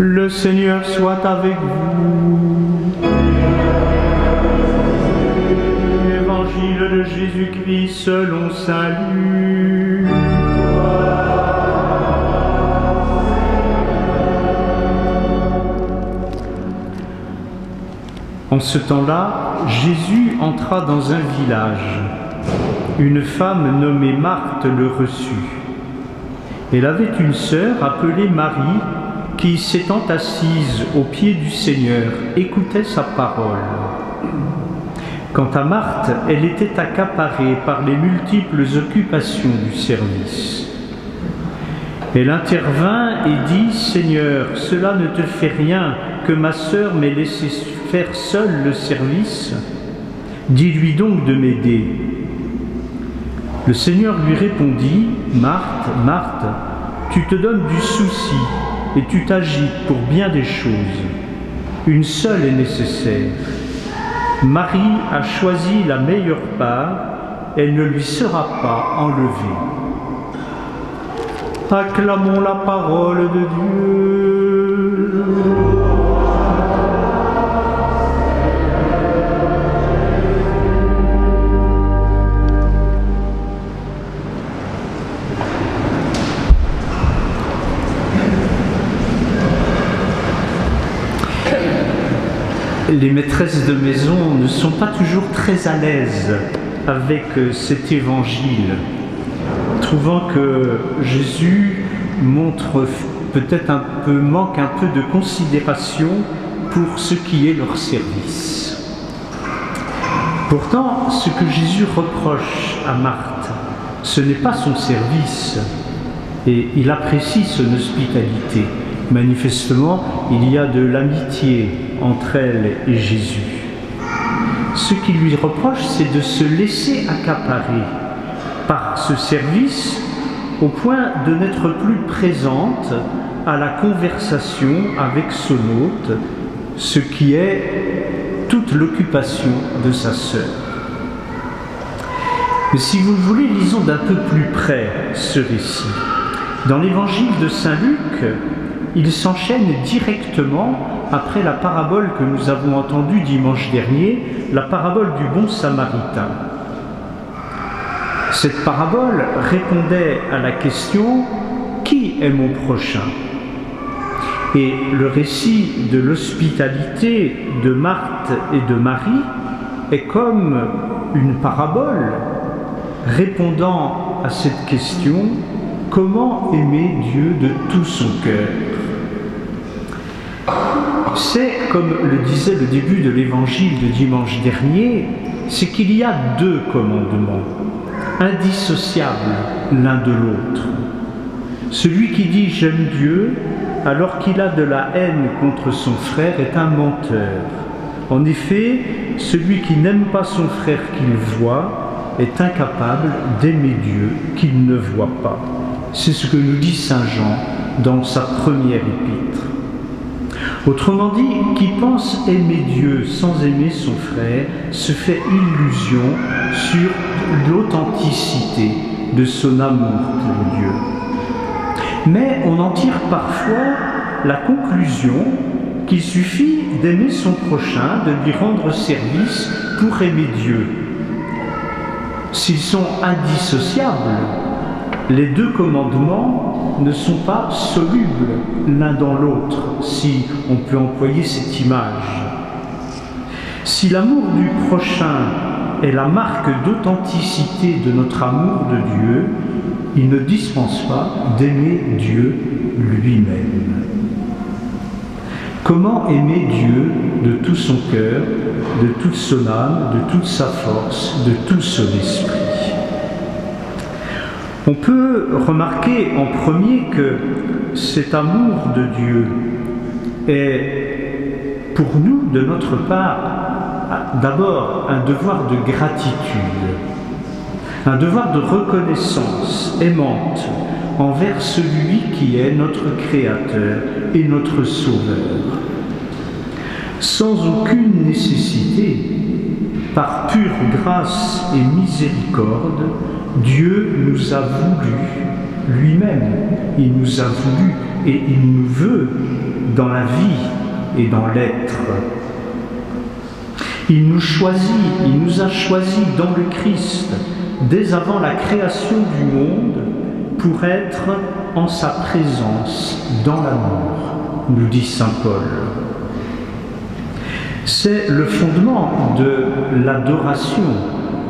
Le Seigneur soit avec vous. Évangile de Jésus-Christ selon saint Luc. En ce temps-là, Jésus entra dans un village. Une femme nommée Marthe le reçut. Elle avait une sœur appelée Marie qui, s'étant assise aux pieds du Seigneur, écoutait sa parole. Quant à Marthe, elle était accaparée par les multiples occupations du service. Elle intervint et dit « Seigneur, cela ne te fait rien que ma sœur m'ait laissé faire seule le service. Dis-lui donc de m'aider. » Le Seigneur lui répondit « Marthe, Marthe, tu te donnes du souci et tu t'agites pour bien des choses. Une seule est nécessaire. Marie a choisi la meilleure part, elle ne lui sera pas enlevée. » Acclamons la parole de Dieu. Les maîtresses de maison ne sont pas toujours très à l'aise avec cet évangile, trouvant que Jésus montre peut-être manque un peu de considération pour ce qui est leur service. Pourtant, ce que Jésus reproche à Marthe, ce n'est pas son service, et il apprécie son hospitalité. Manifestement, il y a de l'amitié entre elle et Jésus. Ce qu'il lui reproche, c'est de se laisser accaparer par ce service au point de n'être plus présente à la conversation avec son hôte, ce qui est toute l'occupation de sa sœur. Mais si vous le voulez, lisons d'un peu plus près ce récit. Dans l'évangile de saint Luc, il s'enchaîne directement après la parabole que nous avons entendue dimanche dernier, la parabole du bon samaritain. Cette parabole répondait à la question « Qui est mon prochain ?» Et le récit de l'hospitalité de Marthe et de Marie est comme une parabole répondant à cette question « Comment aimer Dieu de tout son cœur ?» C'est, comme le disait le début de l'évangile de dimanche dernier, c'est qu'il y a deux commandements, indissociables l'un de l'autre. Celui qui dit « j'aime Dieu » alors qu'il a de la haine contre son frère est un menteur. En effet, celui qui n'aime pas son frère qu'il voit est incapable d'aimer Dieu qu'il ne voit pas. C'est ce que nous dit saint Jean dans sa première épître. Autrement dit, qui pense aimer Dieu sans aimer son frère se fait illusion sur l'authenticité de son amour pour Dieu. Mais on en tire parfois la conclusion qu'il suffit d'aimer son prochain, de lui rendre service pour aimer Dieu. S'ils sont indissociables, les deux commandements ne sont pas solubles l'un dans l'autre, si on peut employer cette image. Si l'amour du prochain est la marque d'authenticité de notre amour de Dieu, il ne dispense pas d'aimer Dieu lui-même. Comment aimer Dieu de tout son cœur, de toute son âme, de toute sa force, de tout son esprit? On peut remarquer en premier que cet amour de Dieu est pour nous, de notre part, d'abord un devoir de gratitude, un devoir de reconnaissance aimante envers celui qui est notre Créateur et notre Sauveur. Sans aucune nécessité, par pure grâce et miséricorde, Dieu nous a voulu lui-même. Il nous a voulu et il nous veut dans la vie et dans l'être. Il nous a choisis dans le Christ, dès avant la création du monde, pour être en sa présence dans l'amour, nous dit saint Paul. C'est le fondement de l'adoration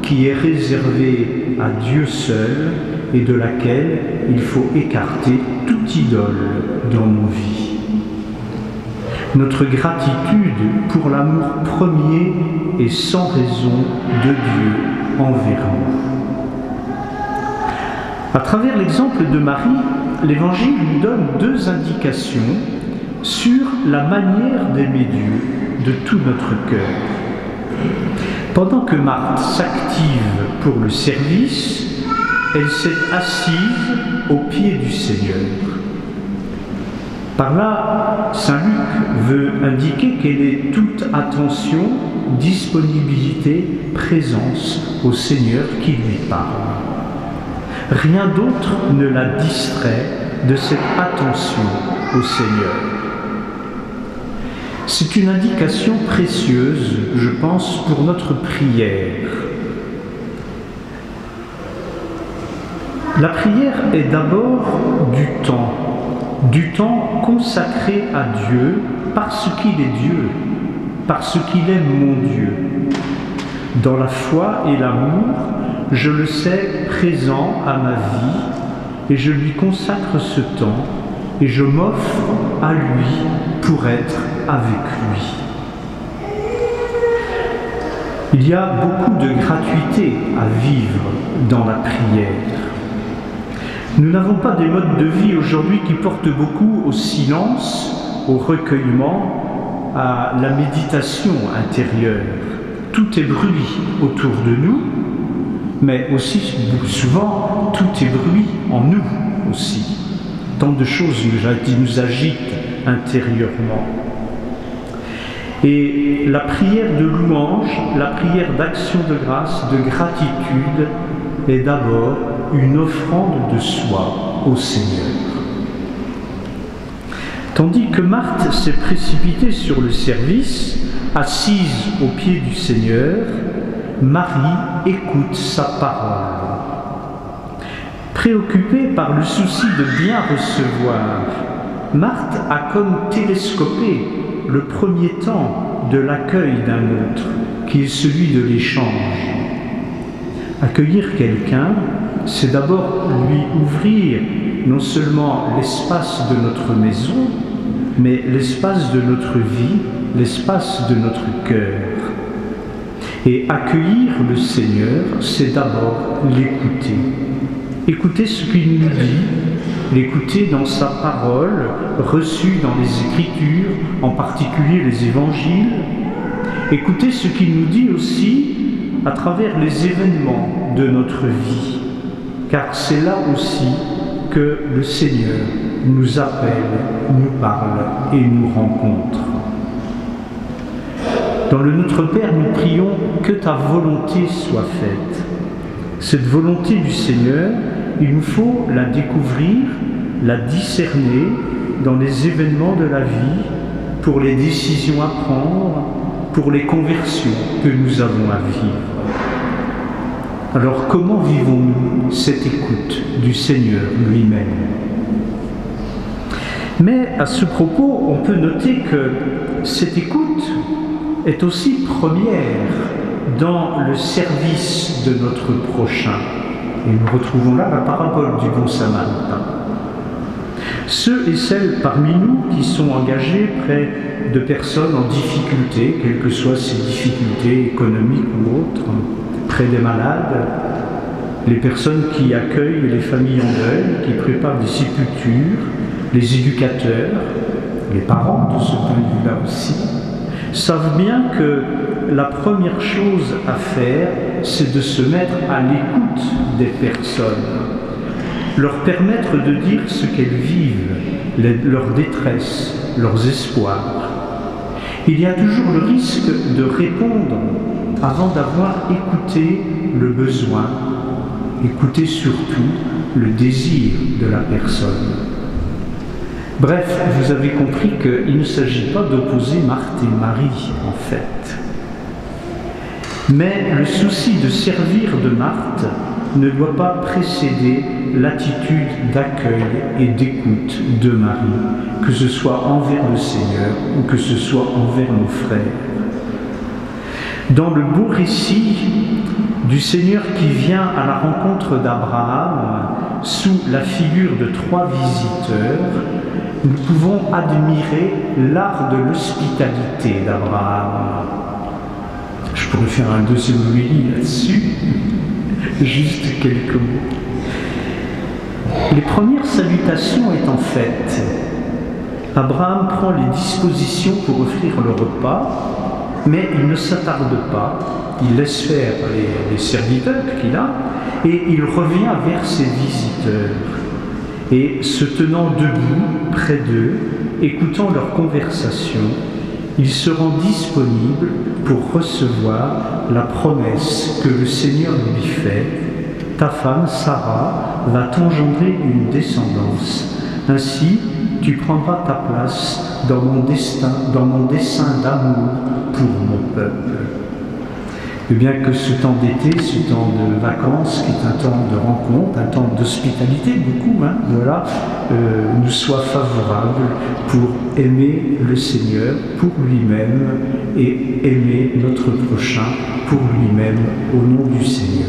qui est réservée à Dieu seul et de laquelle il faut écarter toute idole dans nos vies. Notre gratitude pour l'amour premier et sans raison de Dieu envers nous. À travers l'exemple de Marie, l'Évangile nous donne deux indications sur la manière d'aimer Dieu de tout notre cœur. Pendant que Marthe s'active pour le service, elle s'est assise aux pieds du Seigneur. Par là, saint Luc veut indiquer qu'elle est toute attention, disponibilité, présence au Seigneur qui lui parle. Rien d'autre ne la distrait de cette attention au Seigneur. C'est une indication précieuse, je pense, pour notre prière. La prière est d'abord du temps consacré à Dieu parce qu'il est Dieu, parce qu'il est mon Dieu. Dans la foi et l'amour, je le sais présent à ma vie et je lui consacre ce temps et je m'offre à lui pour être avec lui. Il y a beaucoup de gratuité à vivre dans la prière. Nous n'avons pas des modes de vie aujourd'hui qui portent beaucoup au silence, au recueillement, à la méditation intérieure. Tout est bruit autour de nous, mais aussi souvent tout est bruit en nous aussi. Tant de choses nous agitent intérieurement. Et la prière de louange, la prière d'action de grâce, de gratitude, est d'abord une offrande de soi au Seigneur. Tandis que Marthe s'est précipitée sur le service, assise aux pieds du Seigneur, Marie écoute sa parole. Préoccupée par le souci de bien recevoir, Marthe a comme télescopé le premier temps de l'accueil d'un autre, qui est celui de l'échange. Accueillir quelqu'un, c'est d'abord lui ouvrir non seulement l'espace de notre maison, mais l'espace de notre vie, l'espace de notre cœur. Et accueillir le Seigneur, c'est d'abord l'écouter. Écouter ce qu'il nous dit, l'écouter dans sa parole, reçue dans les Écritures, en particulier les Évangiles. Écouter ce qu'il nous dit aussi à travers les événements de notre vie, car c'est là aussi que le Seigneur nous appelle, nous parle et nous rencontre. Dans le Notre Père, nous prions « Que ta volonté soit faite ». Cette volonté du Seigneur, il nous faut la découvrir, la discerner dans les événements de la vie, pour les décisions à prendre, pour les conversions que nous avons à vivre. Alors comment vivons-nous cette écoute du Seigneur lui-même? Mais à ce propos, on peut noter que cette écoute est aussi première dans le service de notre prochain. Et nous retrouvons là la parabole du bon samaritain. Ceux et celles parmi nous qui sont engagés près de personnes en difficulté, quelles que soient ces difficultés économiques ou autres, près des malades, les personnes qui accueillent les familles en deuil, qui préparent des sépultures, les éducateurs, les parents de ce point de vue-là aussi, savent bien que la première chose à faire, c'est de se mettre à l'écoute des personnes, leur permettre de dire ce qu'elles vivent, leur détresse, leurs espoirs. Il y a toujours le risque de répondre avant d'avoir écouté le besoin, écouter surtout le désir de la personne. Bref, vous avez compris qu'il ne s'agit pas d'opposer Marthe et Marie, en fait. Mais le souci de servir de Marthe ne doit pas précéder l'attitude d'accueil et d'écoute de Marie, que ce soit envers le Seigneur ou que ce soit envers nos frères. Dans le beau récit du Seigneur qui vient à la rencontre d'Abraham sous la figure de 3 visiteurs, nous pouvons admirer l'art de l'hospitalité d'Abraham. Je pourrais faire un deuxième homélie là-dessus, juste quelques mots. Les premières salutations étant faites, Abraham prend les dispositions pour offrir le repas, mais il ne s'attarde pas, il laisse faire les serviteurs qu'il a, et il revient vers ses visiteurs. Et se tenant debout près d'eux, écoutant leur conversation, il se rend disponible pour recevoir la promesse que le Seigneur lui fait. Ta femme, Sarah, va t'engendrer une descendance. Ainsi, tu prendras ta place dans mon dessein d'amour pour mon peuple. Et bien que ce temps d'été, ce temps de vacances, qui est un temps de rencontre, un temps d'hospitalité, beaucoup, nous soit favorable pour aimer le Seigneur pour lui-même et aimer notre prochain pour lui-même au nom du Seigneur.